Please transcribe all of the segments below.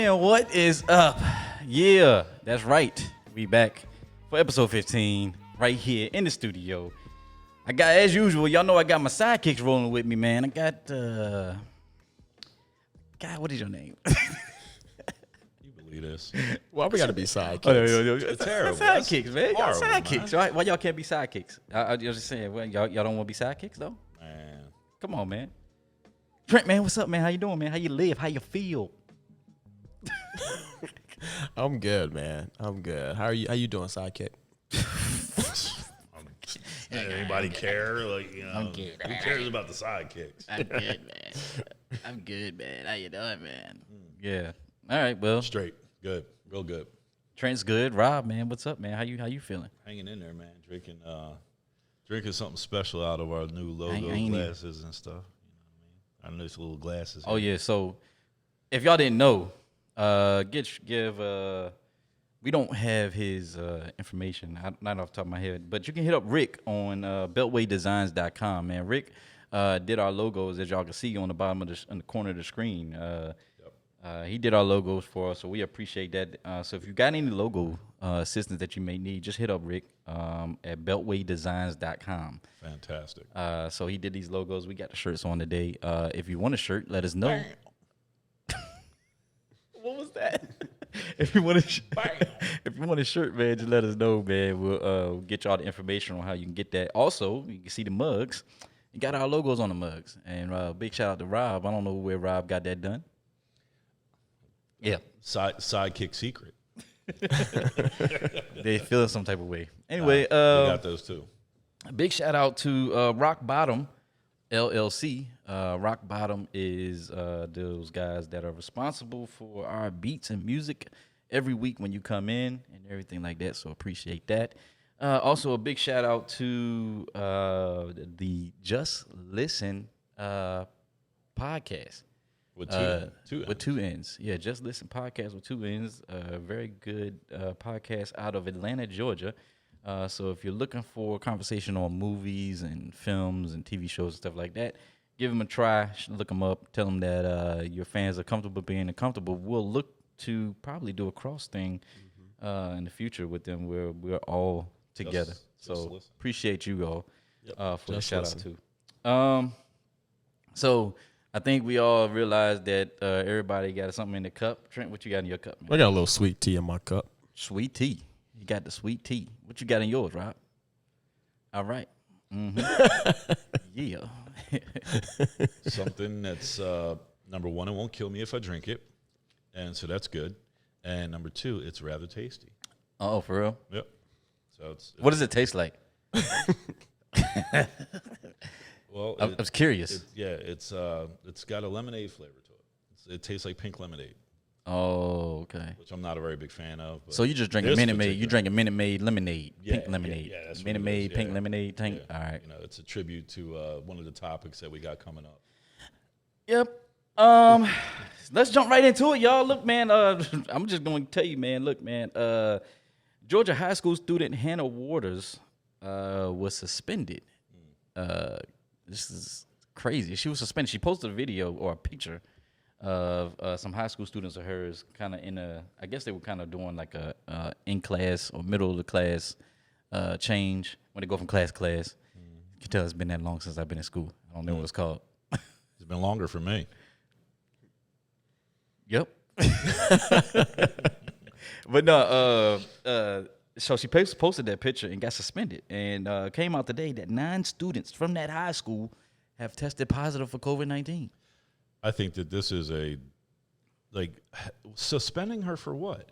man, what is up? Yeah, that's right. We back for episode 15 right here in the studio. I got, as usual, y'all know I got my sidekicks rolling with me, man. I got, God, what is your name? You believe this? Why we gotta be sidekicks? It's terrible. Sidekicks, man. Y'all horrible, sidekicks, man. right? Why y'all can't be sidekicks? I was just saying, well, y'all don't want to be sidekicks, though? Man. Come on, man. Trent, man, what's up, man? How you doing, man? How you live? How you feel? I'm good, man. I'm good. How are you? How you doing, sidekick? Anybody care? Like, you know, I'm good. who cares about the sidekicks? I'm good, man. I'm good, man. How you doing, man? Yeah. All right, well, Straight. Good. Real good. Trent's good. Rob, man, what's up, man? How you feeling? Hanging in there, man. Drinking something special out of our new logo ain't glasses and stuff. You know what I mean? Our nice little glasses. Oh yeah. So, if y'all didn't know, we don't have his information, not off the top of my head, but you can hit up Rick on beltwaydesigns.com, man. Rick did our logos, as y'all can see on the bottom of in the corner of the screen. He did our logos for us, so we appreciate that. So if you got any logo assistance that you may need, just hit up Rick at beltwaydesigns.com. Fantastic. So he did these logos. We got the shirts on today. If you want a shirt, let us know. What was that? If you want a shirt, man, just let us know, man. We'll get y'all the information on how you can get that. Also, you can see the mugs. You got our logos on the mugs. And big shout out to Rob. I don't know where Rob got that done. Yeah. Sidekick secret. They feel some type of way. Anyway, We got those too. big shout out to Rock Bottom LLC. Rock Bottom is those guys that are responsible for our beats and music every week when you come in and everything like that. So appreciate that. Also, a big shout out to the Just Listen podcast. With two N's. Yeah, Just Listen podcast with two N's. Very good podcast out of Atlanta, Georgia. So if you're looking for a conversation on movies and films and TV shows and stuff like that, give them a try. Look them up. Tell them that your fans are comfortable being uncomfortable. We'll look to probably do a cross thing in the future with them where we're all together. So appreciate you all for the shout out too. So I think we all realized that everybody got something in the cup. Trent, what you got in your cup, man? I got a little sweet tea in my cup. Sweet tea. You got the sweet tea. What you got in yours, Rob? All right. Yeah. Something that's number one, it won't kill me if I drink it, and so that's good. And number two, it's rather tasty. Oh, for real? Yep. So it's What does it taste like? well, I was curious. it's got a lemonade flavor to it. It tastes like pink lemonade, Oh, okay. which I'm not a very big fan of. But So you just drink a this Minute Maid. particular- You drink a Minute Maid lemonade, Yeah, pink lemonade. Yeah, that's what Minute it Maid, is, pink yeah. lemonade tank. Yeah. All right. You know, it's a tribute to one of the topics that we got coming up. Yep. Let's jump right into it, y'all. Look, man. I'm just going to tell you, man. Look, man. Georgia high school student Hannah Waters was suspended. This is crazy. She was suspended. She posted a video or a picture of some high school students of hers, kind of in a. I guess they were kind of doing like a in class or middle of the class change when they go from class to class. You can tell it's been that long since I've been in school. I don't know what it's called. It's been longer for me. Yep. But no, so she posted that picture and got suspended. And came out today that 9 students from that high school have tested positive for COVID-19. I think that this is suspending her for what?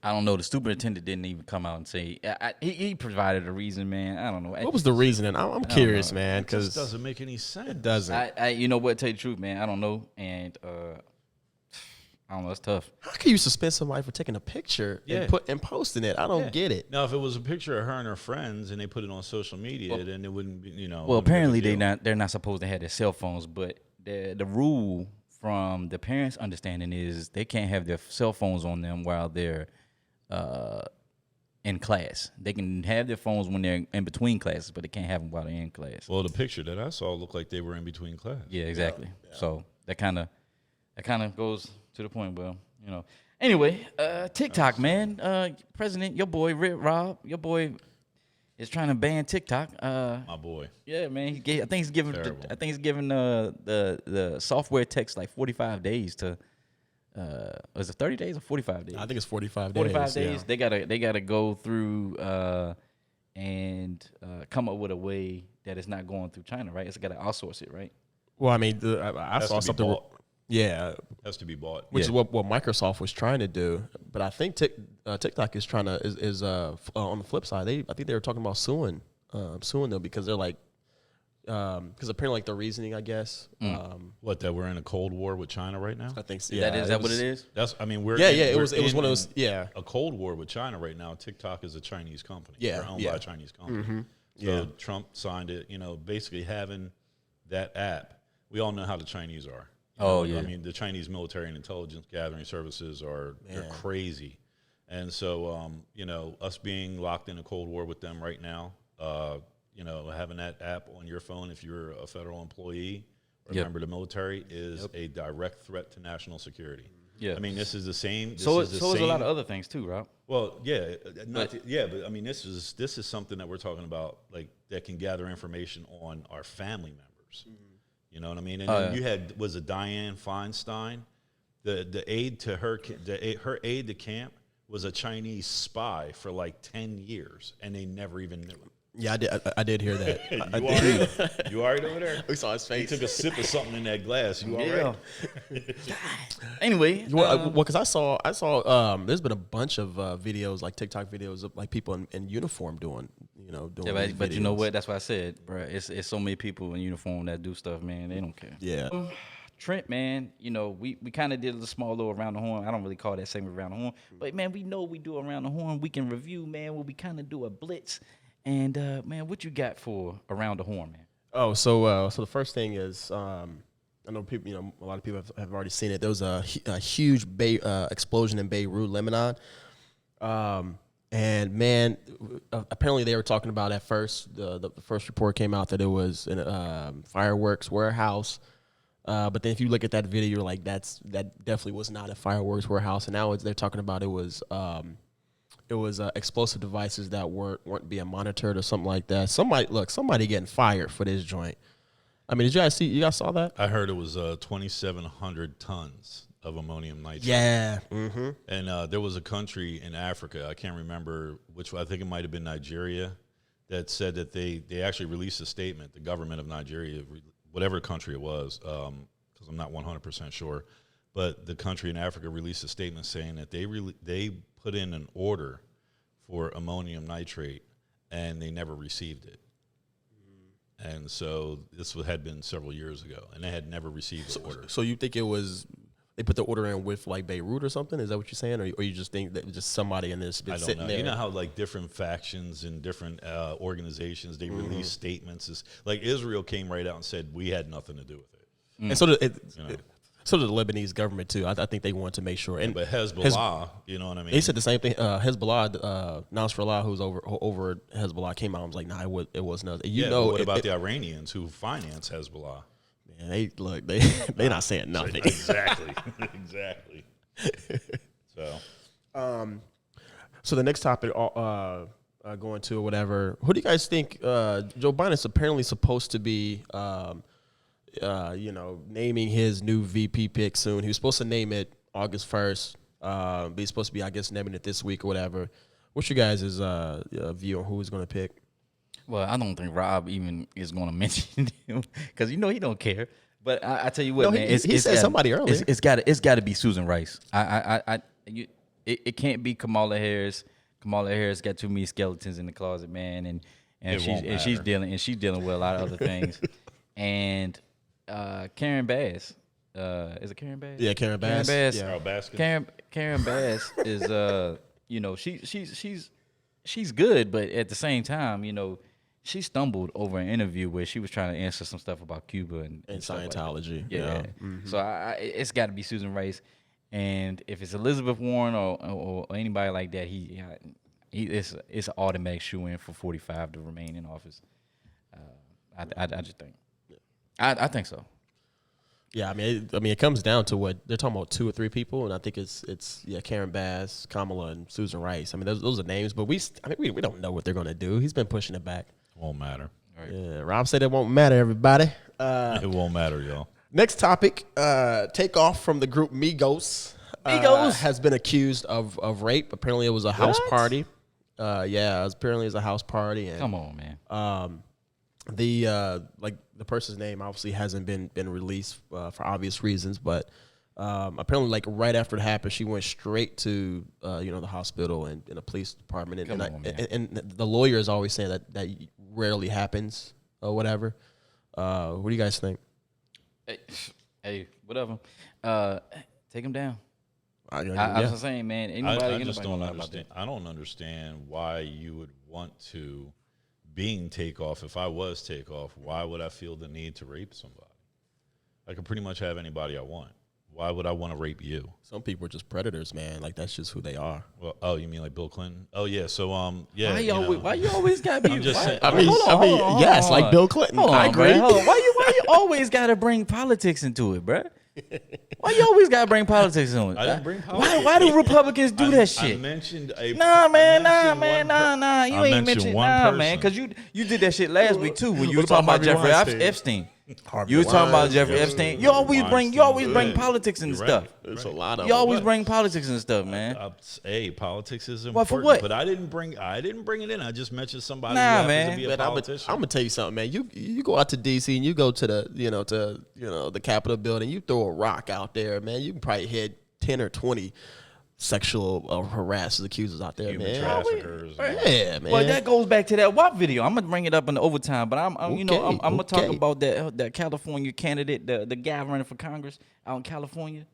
I don't know. The superintendent didn't even come out and say. He provided a reason, man. I don't know. What was the reasoning? I'm curious, man, It just because doesn't make any sense. it doesn't. you know what? Tell you the truth, man. I don't know. And I don't know. It's tough. How can you suspend somebody for taking a picture Yeah. and posting it? I don't get it. Now, if it was a picture of her and her friends and they put it on social media, then it wouldn't be, you know. Well, wouldn't be a apparently big deal. they're not supposed to have their cell phones, but the rule from the parents' understanding is they can't have their cell phones on them while they're in class. They can have their phones when they're in between classes, but they can't have them while they're in class. Well, the picture that I saw looked like they were in between class. Yeah, exactly. So that kind of goes to the point. Well, You know. Anyway, TikTok, man. President, your boy Rob, your boy is trying to ban TikTok. My boy. Yeah, man. I think he's giving. Terrible. I think he's giving the software techs like 45 days to. Was it 30 days or 45 days? I think it's 45 days. 45 days. Yeah. They gotta go through and come up with a way that it's not going through China, right? It's got to outsource it, right? Well, I mean, I Has saw to be something. bought. Yeah, Has to be bought. which is what Microsoft was trying to do. But I think TikTok is trying to on the flip side. I think they were talking about suing them because they're like because apparently like the reasoning, I guess. What, that we're in a Cold War with China right now? I think so. Is Yeah, that what it is? That's. I mean, we're Yeah, in- yeah. It we're was one of in those. Yeah, a Cold War with China right now. TikTok is a Chinese company. Yeah, They're owned yeah. by a Chinese company. Mm-hmm. So Yeah. Trump signed it. You know, basically having that app. We all know how the Chinese are. Oh, You know, yeah. I mean, the Chinese military and intelligence gathering services they're crazy, and so you know, us being locked in a Cold War with them right now. You know, having that app on your phone if you're a federal employee or a Yep. member of the military is a direct threat to national security. Yeah. I mean, this is the same. This So is the is a same- lot of other things too, Rob. Well, yeah, but I mean, this is something that we're talking about, like that can gather information on our family members. You know what I mean? And then you had was it Dianne Feinstein, the aide to her her aide to camp was a Chinese spy for like 10 years, and they never even knew. yeah. I did hear that. I You did. all right? You all right over there? We saw his He face. took a sip of something in that glass. You all right? Anyway, Well, because I saw there's been a bunch of videos, like TikTok videos of like people in uniform doing yeah, these but you know videos. what? That's why I said, bro. It's so many people in uniform that do stuff, man. They don't care. Yeah. Trent, man, you know, we kind of did a small little around the horn. I don't really call that segment around the horn, but man, we know we do around the horn. We can review, man, where we kind of do a blitz. And man, what you got for around the horn, man? Oh, so the first thing is I know people, a lot of people have already seen it. There was a huge explosion in Beirut, Lebanon. And man, apparently they were talking about at first, the first report came out that it was in a fireworks warehouse. But then if you look at that video, you're like, that definitely was not a fireworks warehouse. And now they're talking about it was explosive devices that weren't being monitored or something like that. Somebody getting fired for this joint. I mean, did you guys see? You guys saw that? I heard it was 2,700 tons of ammonium nitrate. Yeah. Mm-hmm. And there was a country in Africa, I can't remember which one, I think it might have been Nigeria, that said that they actually released a statement, the government of Nigeria, whatever country it was, because I'm not 100% sure, but the country in Africa released a statement saying that they put in an order for ammonium nitrate and they never received it. And so this had been several years ago, and they had never received the order. So you think it was they put the order in with like Beirut or something? Is that what you're saying, or you just think that just somebody in this been I don't sitting know. there? You know how like different factions and different organizations, they release statements. It's like Israel came right out and said we had nothing to do with it. And so so did the Lebanese government too. I think they wanted to make sure. And But Hezbollah, you know what I mean? they said the same thing. Hezbollah, Nasrallah, who's over Hezbollah, came out and was like, "Nah, it was nothing." yeah, but what about the Iranians who finance Hezbollah? Man, they not saying nothing. Exactly, exactly. So So the next topic, going to whatever. Who do you guys think? Joe Biden's apparently supposed to be, naming his new VP pick soon. He was supposed to name it August 1st. But he's supposed to be, I guess, naming it this week or whatever. What's your guys' view on who he's going to pick? Well, I don't think Rob even is going to mention him because he don't care. But I tell you what, No, man, he said gotta- somebody earlier. It's got to be Susan Rice. It can't be Kamala Harris. Kamala Harris got too many skeletons in the closet, man, and she's dealing with a lot of other things. And Karen Bass, is it Karen Bass? Yeah, Karen Bass. Bass. Yeah. Carol Baskin. Karen Bass is she's good, but at the same time, she stumbled over an interview where she was trying to answer some stuff about Cuba and stuff like that. Scientology. Yeah. Mm-hmm. So it's got to be Susan Rice, and if it's Elizabeth Warren or anybody like that, it's an automatic shoe-in for 45 to remain in office. I just think. I think so. Yeah, it comes down to what they're talking about, 2 or 3 people, and I think it's Karen Bass, Kamala, and Susan Rice. I mean, those are names, but we don't know what they're gonna do. He's been pushing it back. Won't matter. Right. Yeah, Rob said it won't matter, everybody. It won't matter, y'all. Next topic, Takeoff from the group Migos. Migos? Has been accused of rape. Apparently, it was a house What? party. Apparently it was a house party, and Come on, man. the person's name obviously hasn't been released for obvious reasons, but apparently, like right after it happened, she went straight to the hospital and the police department, and, Come on, man. and the lawyer is always saying that rarely happens or whatever. What do you guys think? Hey, whatever. Take him down. I Yeah. was saying, man. Anybody, I just don't know about understand. I don't understand why you would want to, being Takeoff. If I was Takeoff, why would I feel the need to rape somebody? I could pretty much have anybody I want. Why would I want to rape you? Some people are just predators, man. Like that's just who they are. Well, oh, you mean like Bill Clinton? Oh yeah. So yeah. Why you always gotta be? I'm just saying- Hold on, yes, like Bill Clinton. Hold on, I agree. man, hold on. Why you always gotta bring politics into it, bruh? Why you always gotta bring politics into it? I didn't bring Why politics. do Republicans do that I shit? mentioned Nah, man. You I ain't mentioned mentioned one man, person. because you did that shit last week too when you were What talking about about Jeffrey Harvey Weinstein? Epstein. Harvey You were talking about Weinstein. Jeffrey Epstein. You Weinstein, always bring good. politics and You're stuff. right. There's a lot of You always them. bring politics and stuff, man. Hey, politics is What, important. for what? But I didn't bring it in. I just mentioned somebody Nah, who happens man. to be a But I'm politician. gonna tell you something, man. You go out to DC and you go to the the Capitol building. You throw a rock out there, man. You can probably hit 10 or 20 sexual harassers, accusers out there, Human man. traffickers. Yeah, man. Well, that goes back to that WAP video. I'm gonna bring it up in the overtime, but I'm gonna talk Okay. about that California candidate, the guy running for Congress out in California.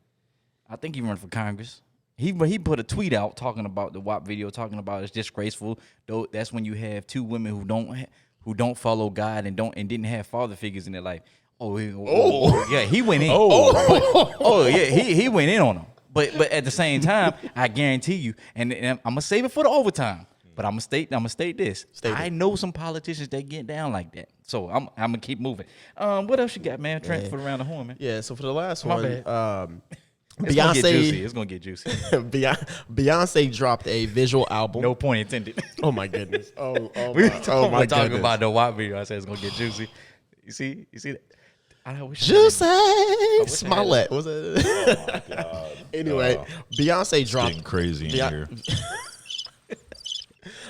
I think he running for Congress. He put a tweet out talking about the WAP video, talking about it's disgraceful. Though that's when you have 2 women who don't follow God and didn't have father figures in their life. Yeah, he went in. He went in on them. But at the same time, I guarantee you, and I'm gonna save it for the overtime. But I'm gonna state this. I know some politicians that get down like that. So I'm gonna keep moving. What else you got, man? Trent for around the horn, man. Yeah. So for the last My one, bad. It's gonna get juicy. It's gonna get juicy. Beyonce dropped a visual album. No point intended. Oh my goodness. Oh we my, were oh my talking goodness. about the WAP video. I said it's gonna get juicy. You see that? I wish I Juicy had Smollett. Was it? Oh my God. Anyway, Beyonce dropped. Getting crazy in Beyonce- here.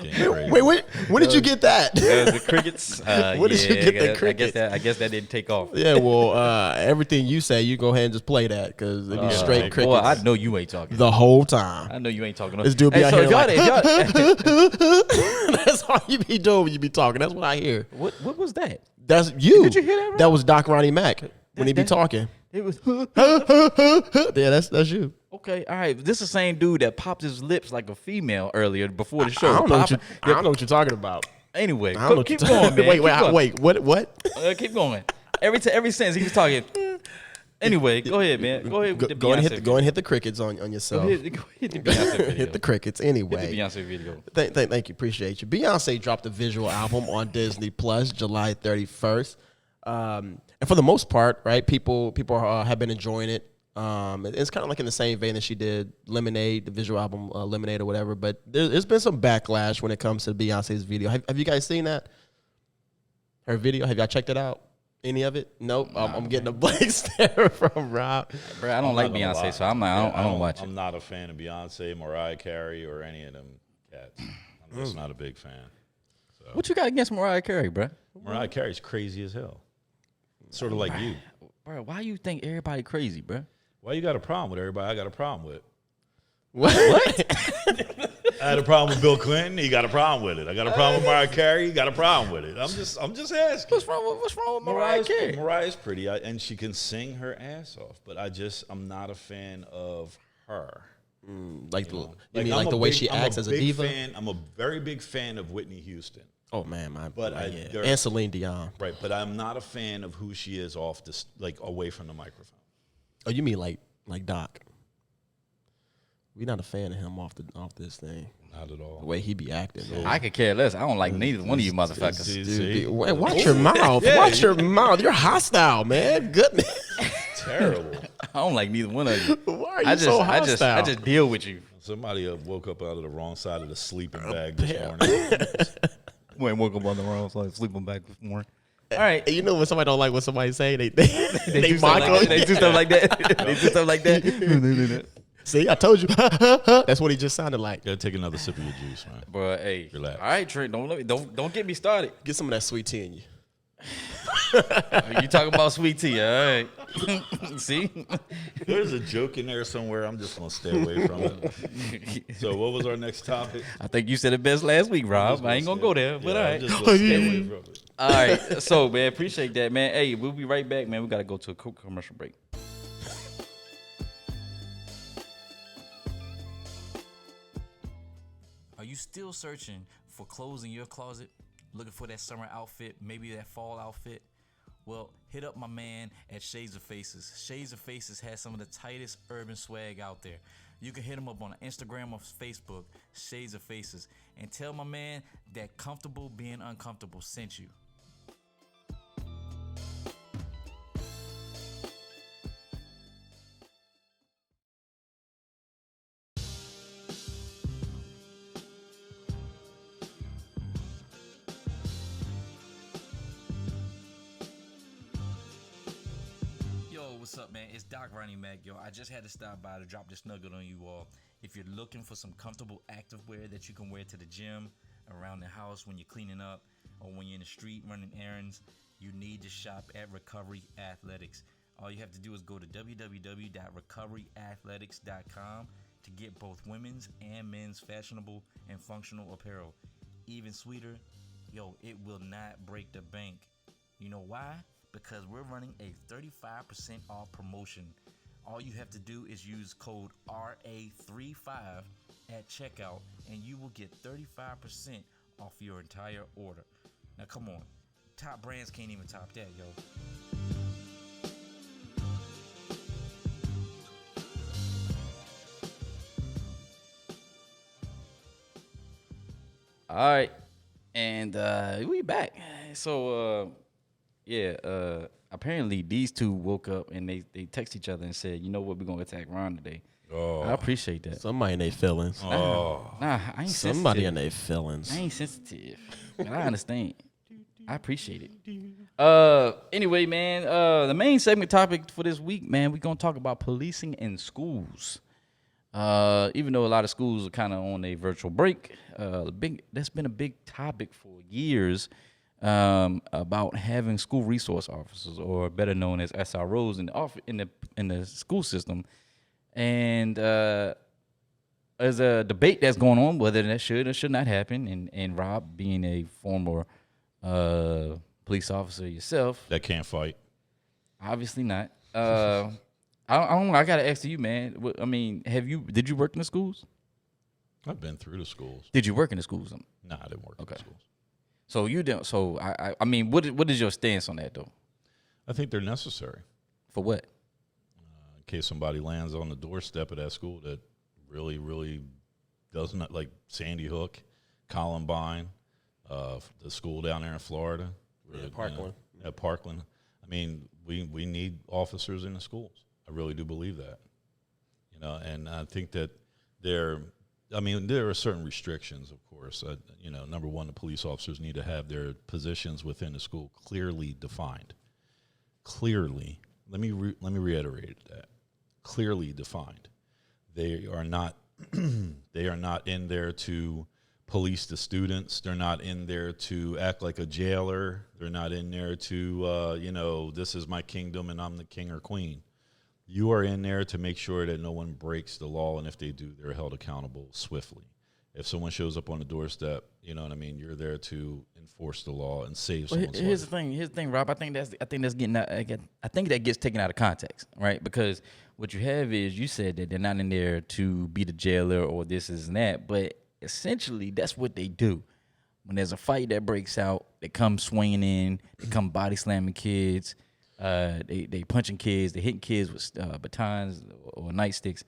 Getting crazy. Wait, when did you get that? the crickets. Where did you get the crickets? I guess that didn't take off. Yeah, well, everything you say, you go ahead and just play that because it'd be straight crickets Boy, I know you ain't talking. the whole time. I know you ain't talking. This dude be Hey, out so here if y'all, like- if y'all, That's all you be doing when you be talking. That's what I hear. what was that? That's you. Did you hear that, Rob? That was Doc Ronnie Mack when he be that- talking. It was Yeah, that's you. okay. All right, this is the same dude that popped his lips like a female earlier before the show. I don't know Popping- what you're talking about. Anyway, I don't know what keep you're going, talking- man. Keep going. Wait. What? Keep going. Every sentence he was talking. Anyway, go ahead, man. Go ahead with the Go and Beyonce hit the crickets on yourself. Go ahead the Beyonce video. Hit the crickets Hit anyway. the Beyonce video. Thank you, appreciate you. Beyonce dropped a visual album on Disney Plus July 31st, and for the most part, right, people have been enjoying it. It's kind of like in the same vein that she did Lemonade, the visual album Lemonade or whatever. But there's been some backlash when it comes to Beyonce's video. Have you guys seen that? Her video? Have y'all checked it out? Any of it? Nope. I'm getting a blank stare from Rob. Bro, I don't like I'm not gonna lie. Beyonce, so I'm not. I don't watch it. I'm not a fan of Beyonce, Mariah Carey, or any of them cats. I'm just not a big fan. What you got against Mariah Carey, bro? Mariah Carey's crazy as hell. Sort of like you. Bro, why you think everybody crazy, bro? Why you got a problem with everybody? I got a problem with. What? I had a problem with Bill Clinton. He got a problem with it. I got a problem with Mariah Carey. He got a problem with it. I'm just asking. What's wrong with Mariah Carey? Mariah's pretty, and she can sing her ass off. But I'm not a fan of her. Like You know? you mean I'm like a the way big- she I'm acts as a diva? I'm a very big fan of Whitney Houston. Oh man, But and Celine Dion. Right, but I'm not a fan of who she is off this, like away from the microphone. Oh, you mean like Doc? We not a fan of him off this thing. Not at The all. way he be acting, man. I could care less. I don't like neither one of you motherfuckers. See? Dude, watch your mouth. Yeah. Watch your mouth. You're hostile, man. Goodness. Terrible. I don't like neither one of you. Why are you I just, so I hostile? just, I just deal with you. Somebody woke up out of the wrong side of the sleeping bag this morning. Wait, woke up on the wrong side, sleeping back this morning. All right, And you know when somebody don't like what somebody say, they do mock stuff like them. that. They do stuff like that. They do stuff like that. See, I told you. That's what he just sounded like. Gotta take another sip of your juice, man. Bro, hey, Relax. all right, Trent, don't get me started. Get some of that sweet tea in you. You talking about sweet tea? All right. See, There's a joke in there somewhere. I'm just gonna stay away from it. So, what was our next topic? I think you said it best last week, Rob. I ain't gonna go there, but all I'm right. just gonna stay away from it. All right. So, man, appreciate that, man. Hey, we'll be right back, man. We gotta go to a quick commercial break. Are you still searching for clothes in your closet? Looking for that summer outfit, maybe that fall outfit? Well, hit up my man at Shades of Faces. Shades of Faces has some of the tightest urban swag out there. You can hit him up on Instagram or Facebook, Shades of Faces, and tell my man that Comfortable Being Uncomfortable sent you. What's up, man? It's Doc Ronnie Mac, yo. I just had to stop by to drop this nugget on you all. If you're looking for some comfortable activewear that you can wear to the gym, around the house when you're cleaning up, or when you're in the street running errands, you need to shop at Recovery Athletics. All you have to do is go to www.recoveryathletics.com to get both women's and men's fashionable and functional apparel. Even sweeter, yo, it will not break the bank. You know why? Because we're running a 35% off promotion. All you have to do is use code RA35 at checkout and you will get 35% off your entire order. Now come on, top brands can't even top that, yo. All right, and we back. So apparently these two woke up and they text each other and said, you know what, we're gonna attack Ron today. Oh, I appreciate that. Somebody in their feelings. oh, Nah, I ain't Somebody in sensitive. their feelings. I ain't sensitive, but I understand. I appreciate it. Anyway, man, the main segment topic for this week, man, we're gonna talk about policing in schools. Even though a lot of schools are kind of on a virtual break, that's been a big topic for years. About having school resource officers, or better known as SROs, in the school system, and there's a debate that's going on whether that should or should not happen. And Rob, being a former police officer yourself, that can't fight. obviously not. I gotta ask you, man. I mean, did you work in the schools? I've been through the schools. Did you work in the schools? Nah, I didn't work in Okay. the schools. So you don't. So I mean, what is your stance on that though? I think they're necessary For what? in case somebody lands on the doorstep of that school that really, really doesn't, like Sandy Hook, Columbine, the school down there in Florida, Parkland. At Parkland. I mean, we need officers in the schools. I really do believe that. You know, and I think that there are certain restrictions, of course. Number one, the police officers need to have their positions within the school clearly defined. Clearly, let me reiterate that. Clearly defined. They are not they are not in there to police the students. They're not in there to act like a jailer. They're not in there to this is my kingdom and I'm the king or queen. You are in there to make sure that no one breaks the law, and if they do, they're held accountable swiftly. If someone shows up on the doorstep, you know what I mean, you're there to enforce the law and save someone's life. Here's the thing, Rob. I think that gets taken out of context, right? Because what you have is, you said that they're not in there to be the jailer or this and that, but essentially that's what they do. When there's a fight that breaks out, they come swinging in, they come body slamming kids. They punching kids, they hitting kids with batons or nightsticks,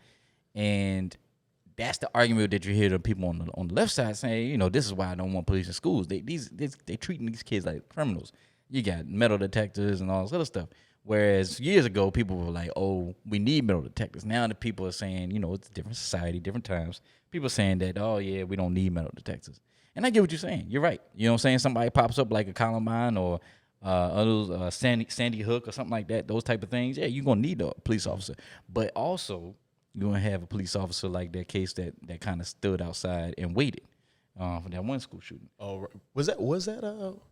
and that's the argument that you hear the people on the left side saying, this is why I don't want police in schools. They treating these kids like criminals. You got metal detectors and all this other stuff. Whereas years ago, people were like, "Oh, we need metal detectors." Now the people are saying, it's a different society, different times. People are saying that, "Oh yeah, we don't need metal detectors." And I get what you're saying. You're right. You know what I'm saying? Somebody pops up like a Columbine or Sandy Hook or something like that. Those type of things. Yeah, you're gonna need a police officer, but also you're gonna have a police officer like that case that kind of stood outside and waited for that one school shooting. Oh, was that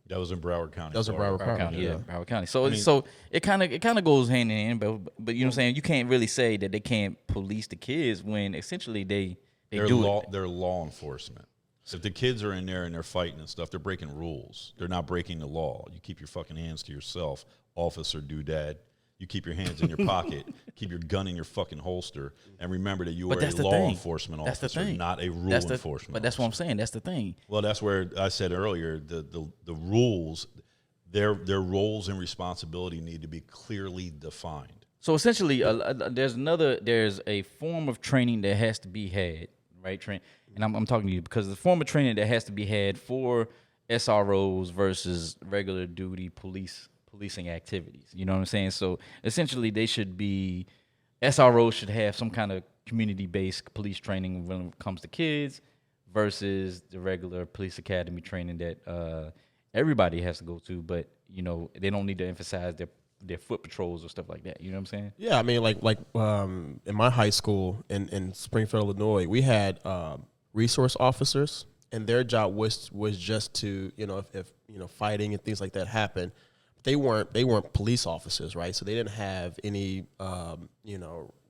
That was in Broward County. That was in Florida. Broward County, yeah, Broward County. So mean- so it kind of goes hand in hand, but you know what I'm saying? You can't really say that they can't police the kids when essentially they They're do law. it. They're law enforcement. So if the kids are in there and they're fighting and stuff, they're breaking rules. They're not breaking the law. You keep your fucking hands to yourself, officer doodad. You keep your hands in your pocket. Keep your gun in your fucking holster, and remember that you But are that's a the law thing. enforcement That's the officer, thing. not a rule That's the- enforcement. But that's what I'm officer. saying. That's the thing. Well, that's where I said earlier the rules, their roles and responsibility need to be clearly defined. So essentially, there's a form of training that has to be had, right? And I'm talking to you because the form of training that has to be had for SROs versus regular duty policing activities. You know what I'm saying? So essentially, SROs should have some kind of community-based police training when it comes to kids versus the regular police academy training that everybody has to go to, but they don't need to emphasize their foot patrols or stuff like that. You know what I'm saying? Yeah, I mean, like in my high school in Springfield, Illinois, we had resource officers, and their job was just to if fighting and things like that happen, they weren't police officers, right? So they didn't have any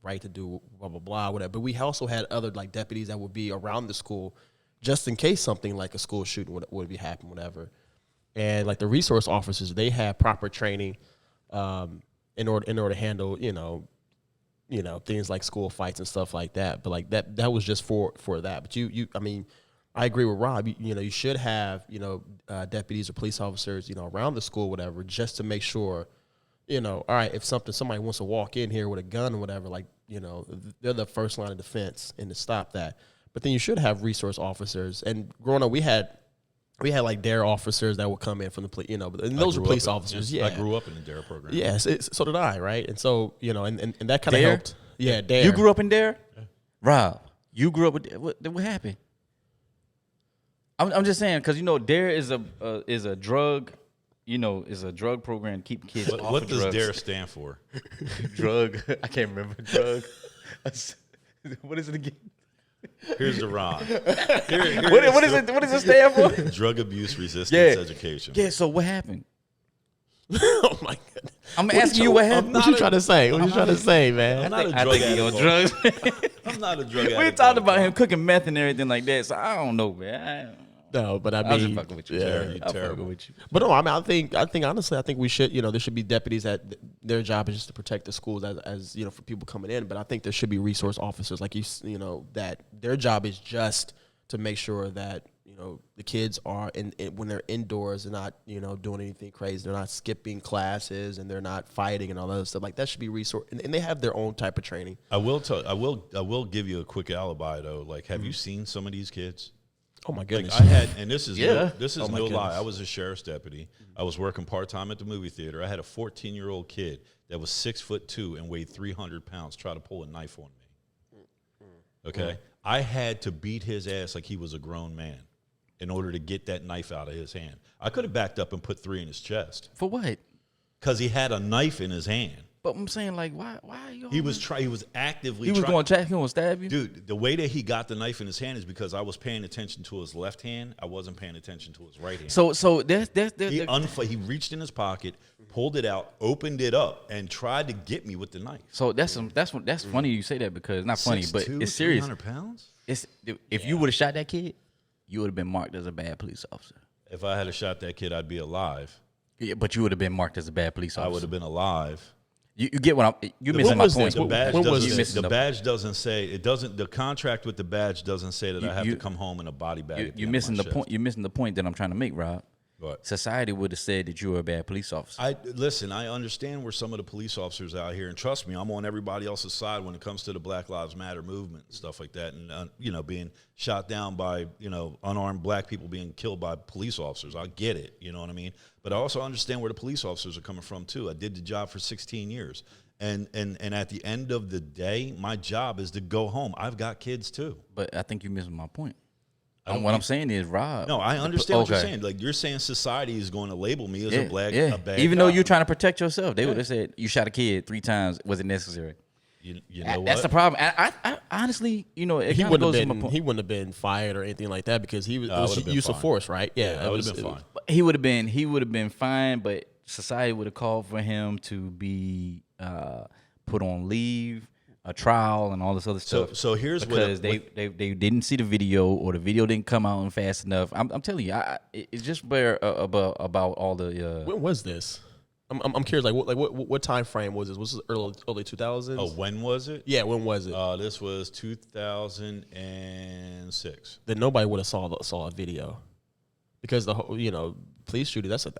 right to do blah blah blah whatever. But we also had other like deputies that would be around the school just in case something like a school shooting would be happen, whatever. And like the resource officers, they had proper training in order to handle things like school fights and stuff like that. But like that was just for that. But I mean, I agree with Rob. You should have deputies or police officers around the school, whatever, just to make sure. All right, if somebody wants to walk in here with a gun or whatever, like they're the first line of defense and to stop that. But then you should have resource officers. And growing up, we had like DARE officers that would come in from the police, and those were police officers. Yeah, I grew up in the DARE program. Yes, so did I, right? And so and that kind of DARE? helped. Yeah, DARE. You grew up in there, Rob. You grew up with what happened? I'm just saying because DARE is a drug. Is a drug program to keep kids off What of does drugs. DARE stand for? Drug. I can't remember. Drug. What is it again? Here's the Ron. What is it? What does it stand for? Drug abuse resistance Yeah. education. Yeah. So what happened? Oh my god! I'm asking you what happened. What you trying to say? What you trying to say, man? I'm not a I drug think he on addict. drugs. I'm not a drug addict. We talked about him cooking meth and everything like that. So I don't know, man. No, but I I was just mean, fucking with you. yeah. You're I'm fucking terrible. with you. But no, I mean, I think honestly, I think we should, there should be deputies that their job is just to protect the schools as for people coming in. But I think there should be resource officers like that their job is just to make sure that the kids are when they're indoors, they're not doing anything crazy, they're not skipping classes, and they're not fighting and all that other stuff. Like that should be resource, and they have their own type of training. I will give you a quick alibi though. Like, have you seen some of these kids? Oh my Like goodness! I had, and this is Yeah. no my lie. goodness. I was a sheriff's deputy. I was working part time at the movie theater. I had a 14-year-old kid that was 6'2" and weighed 300 pounds try to pull a knife on me. Okay, I had to beat his ass like he was a grown man in order to get that knife out of his hand. I could have backed up and put 3 in his chest For what? because he had a knife in his hand. But I'm saying, like, why are you? He was actively. He was trying. going to attack him or stab you. Dude, the way that he got the knife in his hand is because I was paying attention to his left hand. I wasn't paying attention to his right hand. So that's He reached in his pocket, pulled it out, opened it up, and tried to get me with the knife. so that's funny you say that because not funny, but 6'2", it's serious. 300 pounds? If you would have shot that kid, you would have been marked as a bad police officer. If I had shot that kid, I'd be alive. Yeah, but you would have been marked as a bad police officer. I would have been alive. You get what you're missing When my was point. this? The badge When was doesn't. this? The badge doesn't say it. Doesn't. The contract with the badge doesn't say that I have you- to come home in a body bag. at the You're end of missing my the point. shift. You're missing the point that I'm trying to make, Rob. But society would have said that you were a bad police officer. listen. I understand where some of the police officers out here, and trust me, I'm on everybody else's side when it comes to the Black Lives Matter movement and stuff like that, and being shot down by unarmed black people being killed by police officers. I get it, you know what I mean. But I also understand where the police officers are coming from too. I did the job for 16 years, and at the end of the day, my job is to go home. I've got kids too. But I think you're missing my point. What I'm saying is, Rob. No, I understand what you're saying. Like, you're saying society is going to label me as a bad Even though guy. you're trying to protect yourself, they would have said you shot a kid 3 times. Was it necessary? You know what? That's the problem. I honestly, it He kinda wouldn't goes to have my been. point. He wouldn't have been fired or anything like that because it was would've been use of fine. force, right? Yeah, that would have been fine. He would have been fine, but society would have called for him to be put on leave, a trial, and all this other stuff. So here's because they didn't see the video or the video didn't come out fast enough. I'm telling you, it's just about all the. When was this? I'm curious. What time frame was this? Was this early 2000s? Oh, when was it? Yeah, when was it? This was 2006. That nobody would have saw a video because the whole police shooting that's a It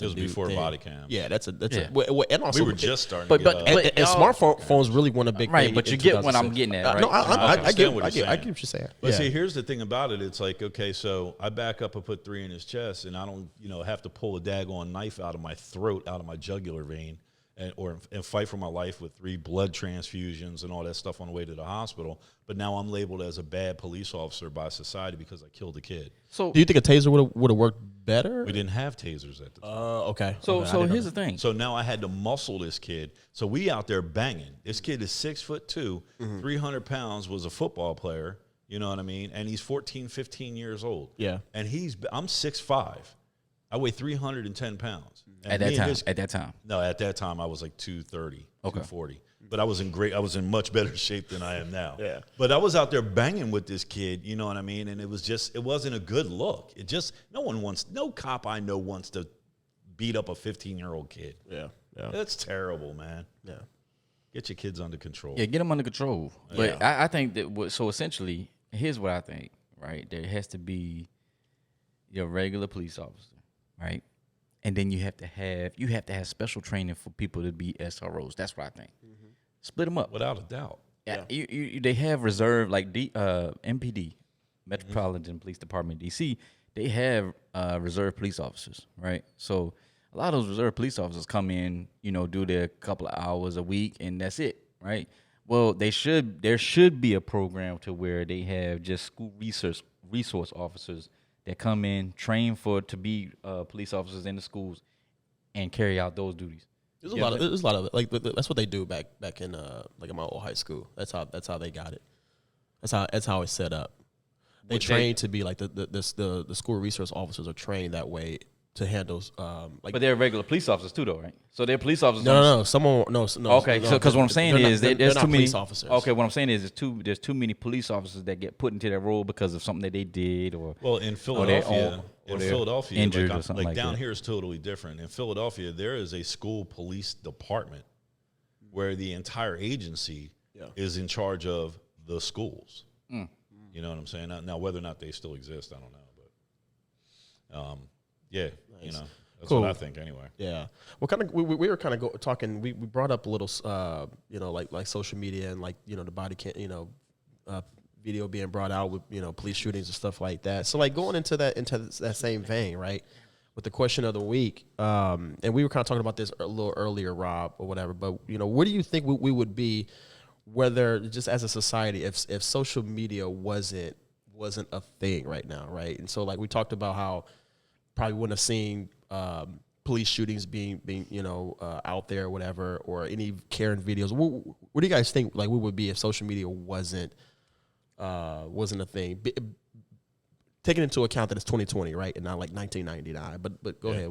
was new before thing. body cam. Yeah, that's a Yeah. and also We were just starting but- to but- get up. and smartphones really won a big Right, thing but you in get what I'm 2006. getting at, right? No, I understand get what I you're get saying. what you're saying. But Yeah. see, here's the thing about it. It's like, okay, so I back up and put 3 in his chest, and I don't, have to pull a daggone knife out of my throat, out of my jugular vein, and fight for my life with 3 blood transfusions and all that stuff on the way to the hospital. But now I'm labeled as a bad police officer by society because I killed a kid. So Do you think a taser would have worked better? We didn't have tasers at the time. Okay. so Okay, I didn't know here's the thing. So now I had to muscle this kid. So we out there banging. This kid is 6'2", 300 pounds, was a football player. You know what I mean? And he's 14, 15 years old. Yeah. And I'm 6'5". I weigh 310 pounds. And At that me and time, this- at that time, no, at that time I was like 230, Okay. 240. But I was in much better shape than I am now. Yeah. But I was out there banging with this kid, you know what I mean? And it wasn't a good look. No cop I know wants to beat up a 15-year-old kid. Yeah. Yeah. That's terrible, man. Yeah. Get your kids under control. yeah, get them under control. But Yeah. I think that so essentially, here's what I think. Right, there has to be your regular police officer, right, and then you have to have special training for people to be SROs. That's what I think. Split them up. Without a doubt. Yeah. They have reserve like MPD, Metropolitan Police Department, DC. They have reserve police officers, right? So a lot of those reserve police officers come in, do their couple of hours a week, and that's it, right? Well, there should be a program to where they have just school resource officers that come in, train to be police officers in the schools, and carry out those duties. There's a lot of it. Like that's what they do back in in my old high school. That's how they got it. That's how it's set up. They train to be like the school resource officers are trained that way to handle But they're regular police officers too, though, right? So they're police officers. no. Okay, so because what I'm saying is there's they're too not many police officers. Okay, what I'm saying is there's too many police officers that get put into that role because of something that they did or Well, in they're Philadelphia, injured or something like down that. here is totally different. In Philadelphia, there is a school police department where the entire agency is in charge of the schools. You know what I'm saying? Now, whether or not they still exist, I don't know. But yeah, Nice. that's Cool. what I think anyway. Yeah. Well, we were kind of talking. We brought up a little, like social media and the body cam, video being brought out with police shootings and stuff like that. So like going into that same vein, right? With the question of the week, and we were kind of talking about this a little earlier, Rob, or whatever. But where do you think we would be, whether just as a society, if social media wasn't a thing right now, right? And so like we talked about how probably wouldn't have seen police shootings being out there or whatever, or any Karen videos. What do you guys think like we would be if social media wasn't a thing? Taking into account that it's 2020, right, and not like 1999. But go ahead.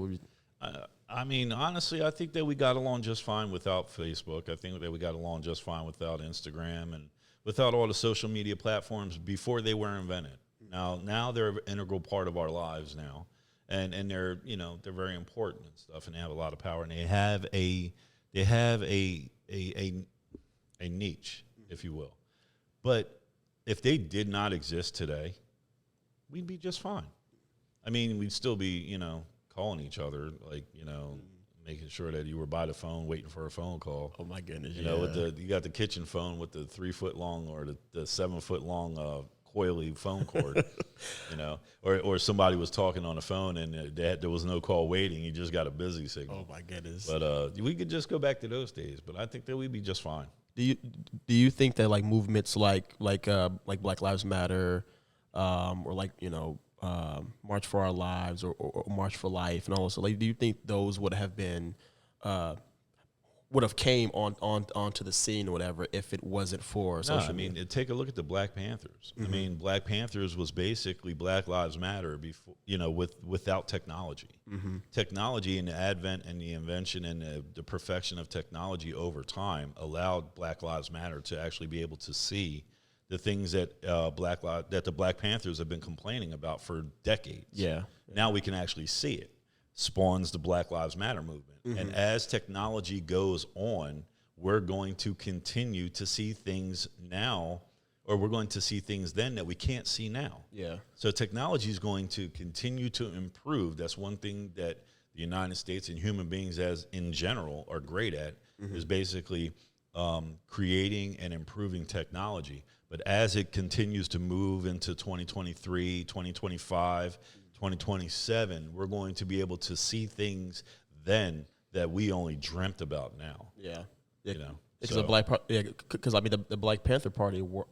I mean, honestly, I think that we got along just fine without Facebook. I think that we got along just fine without Instagram and without all the social media platforms before they were invented. Now they're an integral part of our lives now, and they're they're very important and stuff, and they have a lot of power, and they have a niche, if you will. But if they did not exist today, we'd be just fine. I mean, we'd still be, calling each other, like, making sure that you were by the phone waiting for a phone call. Oh my goodness! With you got the kitchen phone with the 3 foot long or the 7 foot long coily phone cord, or somebody was talking on the phone and there was no call waiting. You just got a busy signal. Oh my goodness! But we could just go back to those days. But I think that we'd be just fine. Do you think that like movements like Black Lives Matter, or like March for Our Lives or March for Life and also like do you think those would have been would have came onto the scene or whatever if it wasn't for social media? Take a look at the Black Panthers. I mean, Black Panthers was basically Black Lives Matter before, without technology. Technology and the advent and the invention and the perfection of technology over time allowed Black Lives Matter to actually be able to see the things that that the Black Panthers have been complaining about for decades. Yeah. Now we can actually see it. Spawns the Black Lives Matter movement. And as technology goes on, we're going to continue to see things now, or we're going to see things then that we can't see now. Yeah. So technology is going to continue to improve. That's one thing that the United States and human beings as in general are great at, is basically creating and improving technology. But as it continues to move into 2023, 2025, 2027, we're going to be able to see things then that we only dreamt about now. Yeah. Because the Black Panther Party were,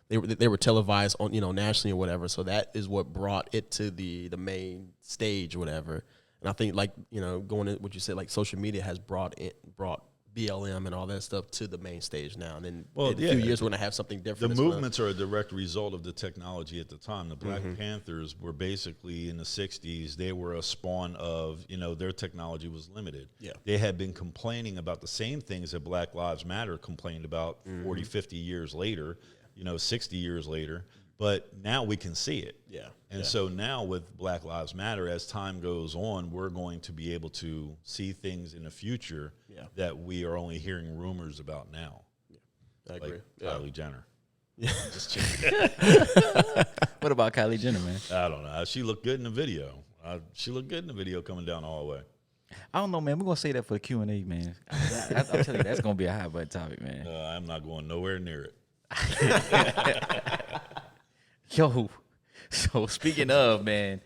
they were televised on nationally or whatever. So that is what brought it to the main stage or whatever. And I think going to what you said, like social media has brought BLM and all that stuff to the main stage now. And then in a few years, we're going to have something different. The movements are a direct result of the technology at the time. The Black Panthers were basically in the 60s. They were a spawn of, their technology was limited. Yeah. They had been complaining about the same things that Black Lives Matter complained about 40, 50 years later, 60 years later. But now we can see it. Yeah. And so now with Black Lives Matter, as time goes on, we're going to be able to see things in the future that we are only hearing rumors about now. I agree. Like Kylie Jenner. Yeah. Just kidding. What about Kylie Jenner, man? I don't know. She looked good in the video. She looked good in the video coming down the hallway. I don't know, man. We're going to say that for the Q&A, man. I'm telling you, that's going to be a hot button topic, man. I'm not going nowhere near it. Yo, so speaking of, man,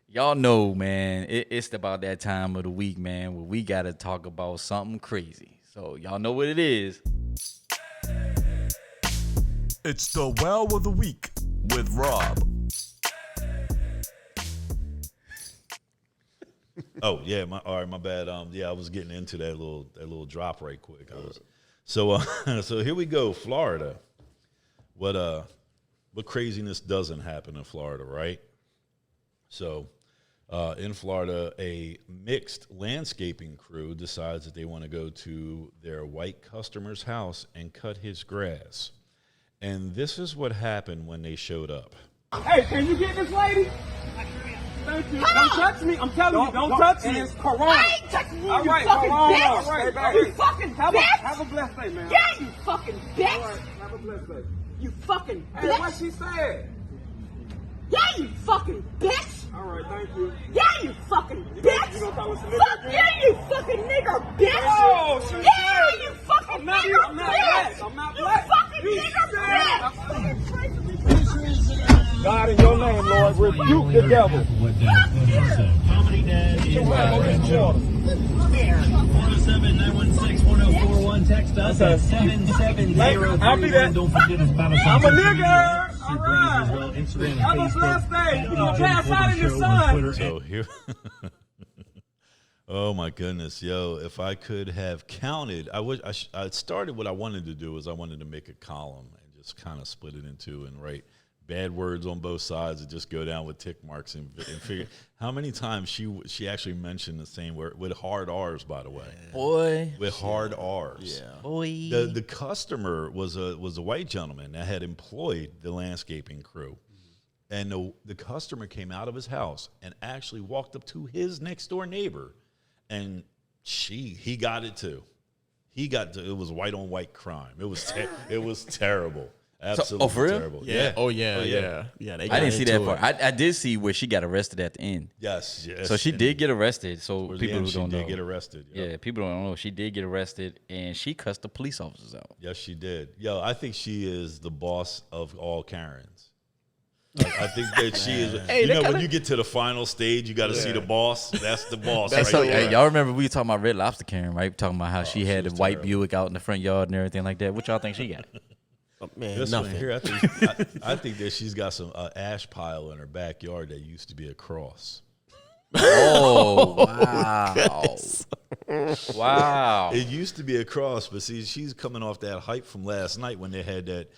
y'all know, man, it's about that time of the week, man, where we got to talk about something crazy. So y'all know what it is. It's the Well of the Week with Rob. Oh, yeah, my bad. I was getting into that little drop right quick. So here we go, Florida. What craziness doesn't happen in Florida, right? So in Florida, a mixed landscaping crew decides that they want to go to their white customer's house and cut his grass. And this is what happened when they showed up. Hey, can you get this lady? Thank you. Don't touch me. I'm telling you, don't touch me. It's Corona. I ain't touching you, All you right, fucking all right, bitch. all right. You fucking bitch. Have a blessed day, man. Yeah, you fucking bitch. All right, have a blessed day. You fucking Hey, bitch. what she said? Yeah, you fucking bitch. All right, thank you. Yeah, you fucking You bitch. gonna call us a nigga Fuck again? yeah, you fucking nigger bitch. Oh, she yeah, said. you fucking I'm not- nigger I'm not bitch. black. I'm not you black. fucking You nigger said. bitch. God, in your name, Lord, rebuke the devil. How many days? Get your hand on this water. 407-916-1041. Text us at 77031. I'll be there. Don't forget us about us. I'm a on nigga. social All media, right. as well, Instagram and Have a Facebook. blessed day. You gonna Jim pass out in the Fulton Show on sun. Twitter. So here, oh my goodness, yo! If I could have counted, I started what I wanted to do is I wanted to make a column and just kind of split it into and write bad words on both sides and just go down with tick marks and figure how many times she actually mentioned the same word with hard R's, by the way, Boy. with hard R's. Yeah. Boy. The customer was a white gentleman that had employed the landscaping crew. And the customer came out of his house and actually walked up to his next door neighbor, and he got it too. It was white on white crime. It was terrible. Absolutely for real? terrible. Yeah. Oh yeah. Oh, yeah. Yeah. Yeah. They I got didn't see that into part. it. I did see where she got arrested at the end. Yes. So she did get arrested. So Towards the people end, who she don't did know, get arrested. Yep. yeah, people don't know. She did get arrested, and she cussed the police officers out. Yes, she did. Yo, I think she is the boss of all Karens. I think that she is. Hey, you that know, when kinda- you get to the final stage, you got to see the boss. That's the boss. That's right so- there. Hey, y'all remember we were talking about Red Lobster Karen, right? Talking about how she had she the was white terrible. Buick out in the front yard and everything like that. What y'all think she got? Oh, man, This one nothing. here, I think that she's got some ash pile in her backyard that used to be a cross. Oh, wow. Wow. It used to be a cross, but see, she's coming off that hype from last night when they had that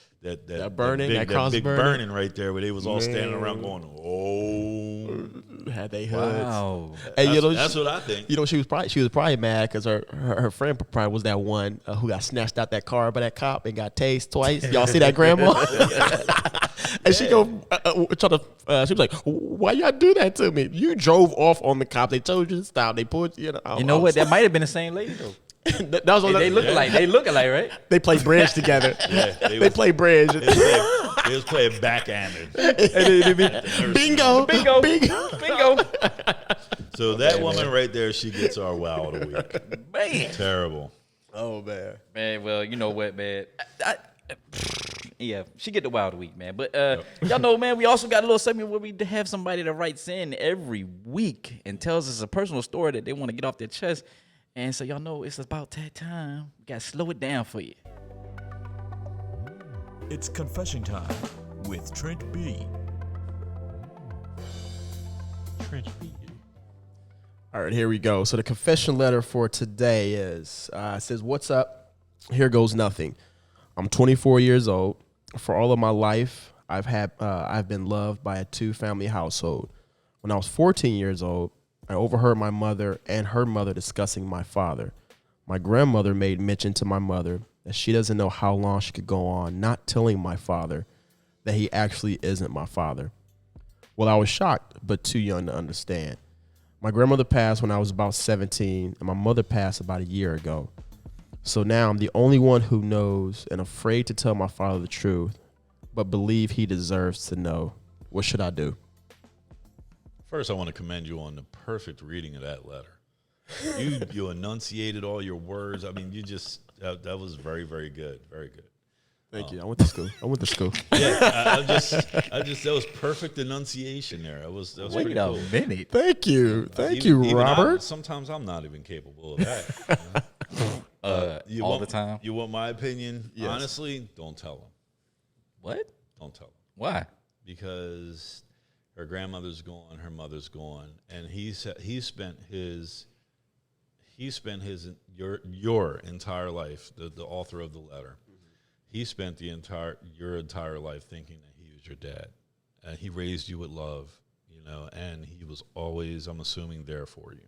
burning, big, that cross big burning. burning right there, where they was all standing around going, "Oh." Had they hoods. Wow. Hey, That's what I think. You know, she was probably mad because her friend probably was that one who got snatched out that car by that cop and got tased twice. Y'all see that grandma? And she go try to. She was like, "Why y'all do that to me? You drove off on the cop. They told you to stop. They pulled you." You know what? That might have been the same lady though. that was what They look alike. They look alike, right? They play bridge together. Yeah, They play bridge. They was playing backgammon. Bingo, Bingo. bingo. Bingo. So that woman right there, she gets our wow of the week. Man. Terrible. Oh man. Man, well, you know what, man? Yeah, she get the wild week, man. But y'all know, man, we also got a little segment where we have somebody that writes in every week and tells us a personal story that they want to get off their chest. And so y'all know it's about that time. We got to slow it down for you. It's confession time with Trent B. All right, here we go. So the confession letter for today is says, "What's up? Here goes nothing. I'm 24 years old. For all of my life, I've been loved by a two-family household. When I was 14 years old, I overheard my mother and her mother discussing my father. My grandmother made mention to my mother that she doesn't know how long she could go on not telling my father that he actually isn't my father. Well, I was shocked, but too young to understand. My grandmother passed when I was about 17, and my mother passed about a year ago. So now I'm the only one who knows and afraid to tell my father the truth, but believe he deserves to know. What should I do?" First, I want to commend you on the perfect reading of that letter. You enunciated all your words. I mean, you just that was very, very good, very good. Thank you. I went to school. Yeah, I just that was perfect enunciation there. That was Wait pretty a cool. minute. Thank you. Even Robert. sometimes I'm not even capable of that. You All want, the time. You want my opinion? Yes. Honestly, don't tell them. What? Don't tell them Why? because her grandmother's gone, her mother's gone, and he spent his your entire life. The author of the letter, he spent your entire life thinking that he was your dad, and he raised you with love, and he was always, I'm assuming, there for you,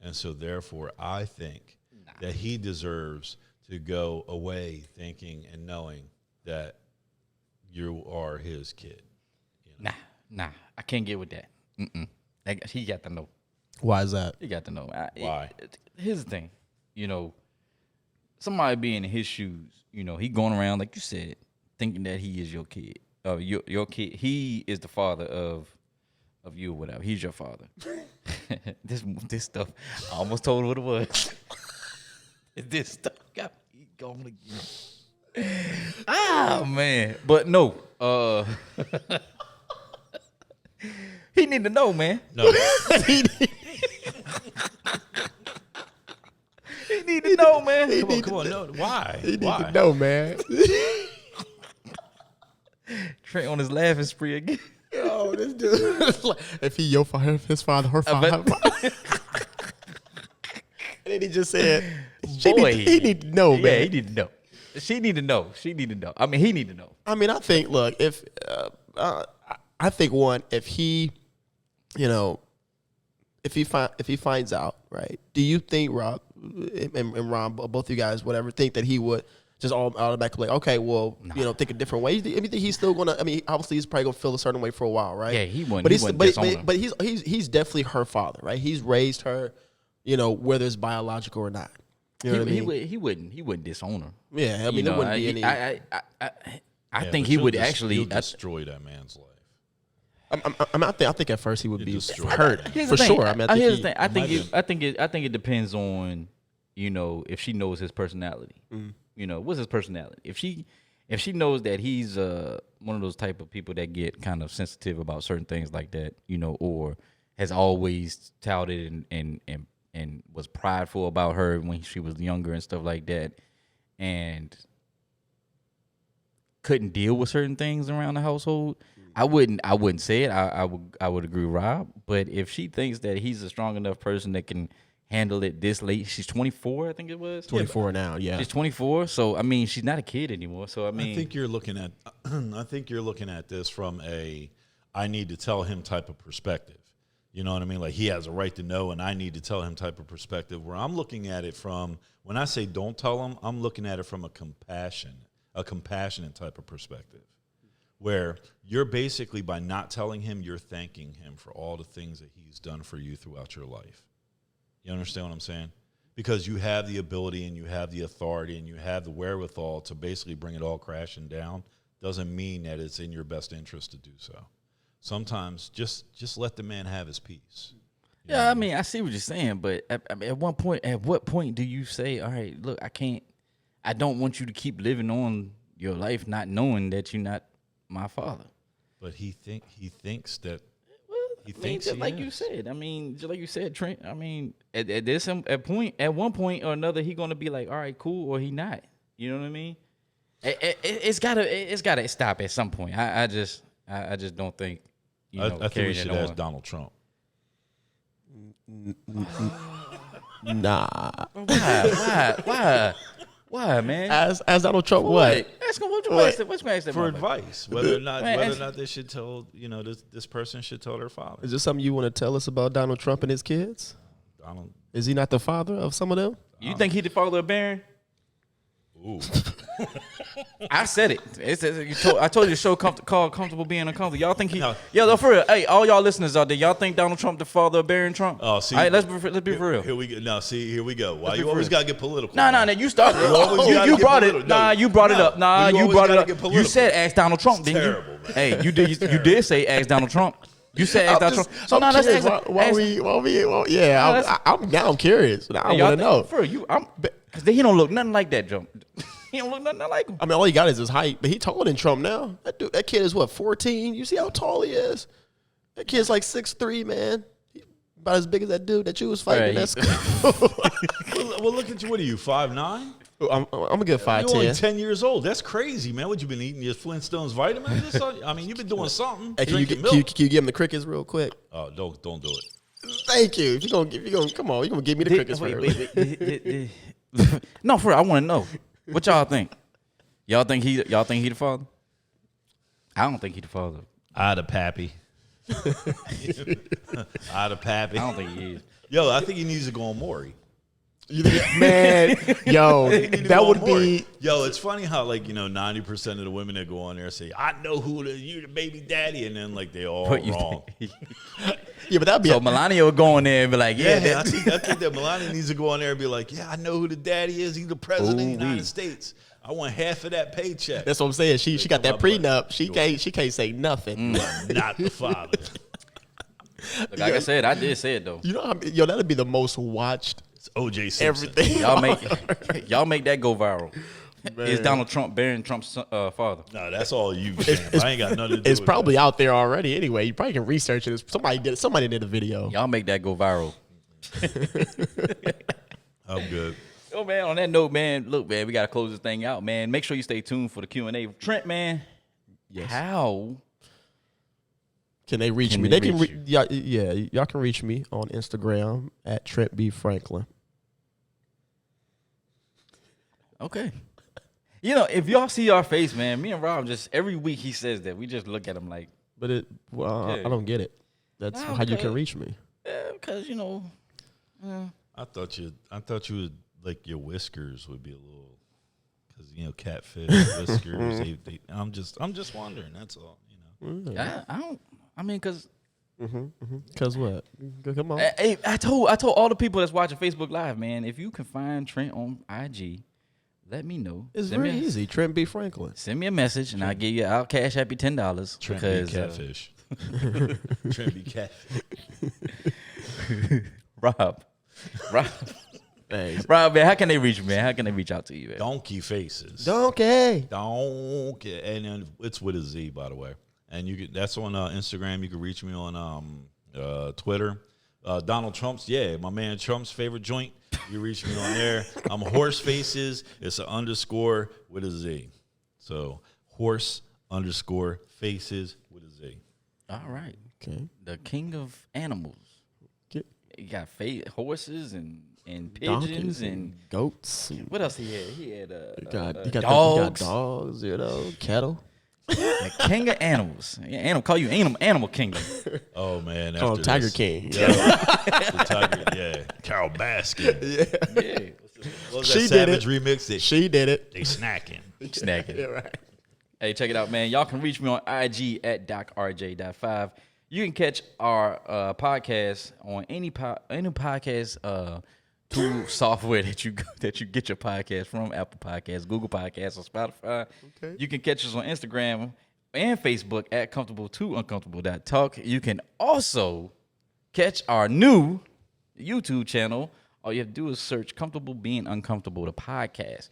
and so therefore, I think that he deserves to go away thinking and knowing that you are his kid. Nah. I can't get with that. He got to know. Why is that? He got to know. Why? Here's the thing. Somebody be in his shoes, he going around, like you said, thinking that he is your kid. Your kid. He is the father of you or whatever. He's your father. This stuff, I almost told what it was. This stuff got me going again. Ah, man. But no. He need to know, man. No, He need to know, man. come on, no. Why? You need Why? to know, man. Trent on his laughing spree again. Yo, this dude. If he your father, his father, her father. And then he just said, he need to know, Yeah, man. he need to know. She need to know. She need to know. I mean, he need to know. I mean, I think, look, if I think one, if he, if he finds out, right? Do you think Rob and Ron, both of you guys, whatever, think that he would just automatically like, okay, well, think a different way? You think he's still gonna? I mean, obviously he's probably gonna feel a certain way for a while, right? Yeah, he wouldn't. But He wouldn't disown her. but he's definitely her father, right? He's raised her, whether it's biological or not. You know what I mean? He wouldn't disown her. Yeah, I mean, You there know, wouldn't be any. I I Yeah, think but he you'll would des- actually. you'll destroy that man's life. I think at first he would be destroy hurt Here's for the thing. sure. I mean, I think here's he, the thing. I think might I think it depends on, you know, if she knows his personality. You know, what's his personality? If she knows that he's one of those type of people that get kind of sensitive about certain things like that, you know, or has always touted and was prideful about her when she was younger and stuff like that, and couldn't deal with certain things around the household, I wouldn't say it. I would agree with Rob. But if she thinks that he's a strong enough person that can handle it this late, she's 24, I think it was. 24 now. Yeah. She's 24, so I mean, she's not a kid anymore. So I mean, I think you're looking at this from a I need to tell him type of perspective. You know what I mean? Like he has a right to know, and I need to tell him type of perspective. Where I'm looking at it from, when I say don't tell him, I'm looking at it from a compassionate type of perspective. Where you're basically, by not telling him, you're thanking him for all the things that he's done for you throughout your life. You understand what I'm saying? Because you have the ability and you have the authority and you have the wherewithal to basically bring it all crashing down, doesn't mean that it's in your best interest to do so. Sometimes just let the man have his peace. yeah, I mean, I see what you're saying, but at what point do you say, all right, look, I don't want you to keep living on your life not knowing that you're not my father. But he thinks that he I mean, thinks just he like is. you said. I mean, just like you said, Trent. I mean, at one point or another, he gonna be like, all right, cool, or he not. You know what I mean? It's gotta stop at some point. I just don't think. You know, I think we carrying should it ask on. Donald Trump. Nah. Why, man? As Donald Trump, what? Ask him what you ask him. What's going to ask him For about? advice, whether or not Man, they should tell, you know, this person should tell their father. Is there something you want to tell us about Donald Trump and his kids? Donald. Is he not the father of some of them? You think he the father of Barron? Ooh. I said it. I told you the show called Comfortable Being Uncomfortable. Y'all think he? No. No, for real. Hey, all y'all listeners out there, y'all think Donald Trump the father of Barron Trump? Oh, see. All right, let's be for real. Here we go. No, see, here we go. Why be you for always real. gotta get political? No, you started. You always gotta You get brought it. political. Nah, No, you brought it no. up. Nah, You you always brought it gotta up. get You political. said ask Donald Trump, didn't terrible, you? man. Hey, you did say ask Donald Trump. You said ask Donald Trump. So now let's ask. I'm curious. I Y'all want to know. For real, because he don't look nothing like that, Joe. He don't look nothing like him. I mean, all he got is his height, but he taller than Trump now. That kid is what, 14? You see how tall he is? That kid's like 6'3", man. He about as big as that dude that you was fighting. Right. Well, look at you. What are you, 5'9"? I'm a good You're only 5'10". 10 years old. That's crazy, man. What you been eating? Your Flintstones vitamins or something? I mean, you've been doing something. Hey, can you Drinking give milk. him the crickets real quick? Oh, don't do it. Thank you. If you're gonna come on, you're gonna give me the crickets first. No, for real, I want to know what y'all think. Y'all think he the father? I don't think he the father. I'd have pappy. I'd have pappy. I don't think he is. Yo, I think he needs to go on Maury. Man, yo, He need to that go would on Maury. be. Yo, it's funny how 90% of the women that go on there say, "I know you the baby daddy," and then they all But you wrong. think- Yeah, but that'd be. So Melania would go in there and be like, Yeah, yeah, I think that Melania needs to go on there and be like, "Yeah, I know who the daddy is. He's the president of the Ooh-wee. United States. I want half of that paycheck." That's what I'm saying. She got that come on, prenup. buddy. She can't say nothing. Not the father. Like I said, I did say it though. You know, yo, that'd be the most watched It's O.J. Simpson. everything. Y'all make that go viral. Man. Is Donald Trump Barron Trump's father? No, that's all you. Sam. I ain't got nothing to do It's with probably that. out there already. Anyway, you probably can research it. Somebody did a video. Y'all make that go viral. I'm good. Oh man, on that note, man, look, man, we gotta close this thing out, man. Make sure you stay tuned for the Q&A. Trent, man, Yes. how Can they reach Can me? they They can. reach Y'all can reach me on Instagram at Trent B Franklin. Okay. You know, if y'all see our face, man, me and Rob just every week he says that. We just look at him like, But Yeah. I don't get it. That's Nah, how you okay. can reach me. because you know, I thought you would like your whiskers would be a little, because catfish whiskers. I'm just wondering. That's all. I don't. I mean, because Cause what? Come on. I told all the people that's watching Facebook Live, man, if you can find Trent on IG, let me know. It's Send very me a- easy. Trent B. Franklin. Send me a message, and I'll give you. I'll cash happy $10 Trent because B. Catfish. Trent B. Catfish. Rob, Hey, Rob, man, how can they reach me, man? How can they reach out to you, man? Donkey Faces. donkey. Donkey. And then it's with a Z, by the way. And you can, that's on Instagram. You can reach me on Twitter. Donald Trump's, my man Trump's favorite joint. You reach me on there. I'm Horse Faces. It's an underscore with a Z. So horse underscore faces with a Z. All right, Okay. the king of animals. Get You got horses and donkeys pigeons and and goats. And what else he had? He had you got dogs. you got dogs. You know, cattle. The king of animals. Yeah, call you animal kingdom. Oh, man. Call him after Tiger this- King. Yeah. The Tiger, yeah. Carol Baskin. Yeah, What was She that did Savage remix? That She did it. they snacking. snacking. Right. Hey, check it out, man. Y'all can reach me on IG at DocRJ.5. You can catch our podcast on any podcast tool software that you get your podcast from, Apple Podcasts, Google Podcasts, or Spotify. Okay. You can catch us on Instagram and Facebook at comfortable2uncomfortable.talk. You can also catch our new YouTube channel. All you have to do is search Comfortable Being Uncomfortable, the podcast.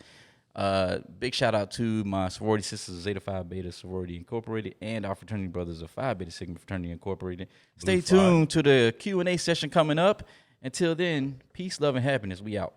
Big shout out to my sorority sisters, Zeta Phi Beta Sorority Incorporated, and our fraternity brothers of Phi Beta Sigma Fraternity Incorporated. Stay tuned to the Q&A session coming up. Until then, peace, love, and happiness. We out.